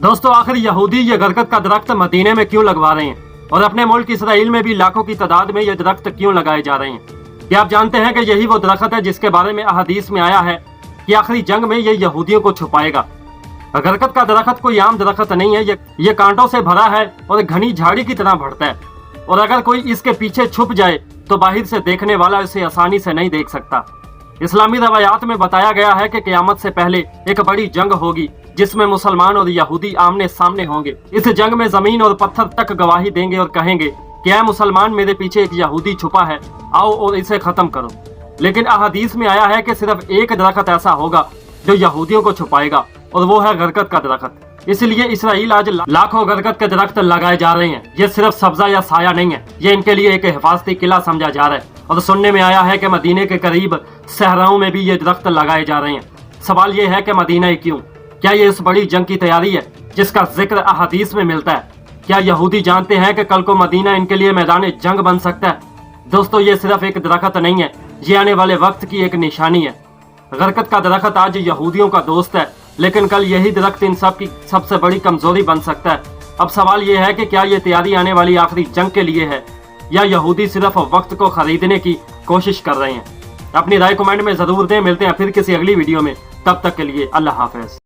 दोस्तों आखिर यहूदी ये गरकत का दरख्त मदीने में क्यों लगवा रहे हैं और अपने मुल्क इसराइल में भी लाखों की तादाद में ये दरख्त क्यों लगाए जा रहे हैं? क्या आप जानते हैं कि यही वो दरख्त है जिसके बारे में अहादीस में आया है कि आखिरी जंग में ये यहूदियों को छुपाएगा। गरकत का दरख्त कोई आम दरख्त नहीं है, ये कांटों से भरा है और घनी झाड़ी की तरह बढ़ता है, और अगर कोई इसके पीछे छुप जाए तो बाहर से देखने वाला इसे आसानी से नहीं देख सकता। इस्लामी रवायात में बताया गया है कि क़यामत से पहले एक बड़ी जंग होगी जिसमें मुसलमान और यहूदी आमने सामने होंगे। इस जंग में जमीन और पत्थर तक गवाही देंगे और कहेंगे कि ऐ मुसलमान, मेरे पीछे एक यहूदी छुपा है, आओ और इसे खत्म करो। लेकिन अहादीस में आया है कि सिर्फ एक दरख्त ऐसा होगा जो यहूदियों को छुपाएगा, और वो है गरकत का दरख्त। इसलिए इसराइल आज लाखों गरकत के दरख्त लगाए जा रहे हैं। ये सिर्फ सब्जा या साया नहीं है, ये इनके लिए एक हिफाजती किला समझा जा रहा है। और सुनने में आया है कि मदीने के करीब सहराओं में भी ये दरख्त लगाए जा रहे हैं। सवाल ये है कि मदीना क्यों? क्या ये इस बड़ी जंग की तैयारी है जिसका जिक्र अहादीस में मिलता है? क्या यहूदी जानते हैं कि कल को मदीना इनके लिए मैदान जंग बन सकता है? दोस्तों ये सिर्फ एक दरख्त नहीं है, ये आने वाले वक्त की एक निशानी है। गरकत का दरख्त आज यहूदियों का दोस्त है, लेकिन कल यही दरख्त इन सब की सबसे बड़ी कमजोरी बन सकता है। अब सवाल ये है कि क्या ये तैयारी आने वाली आखिरी जंग के लिए है या यहूदी सिर्फ वक्त को खरीदने की कोशिश कर रहे हैं? अपनी राय कमेंट में जरूर दें। मिलते हैं फिर किसी अगली वीडियो में, तब तक के लिए अल्लाह हाफिज।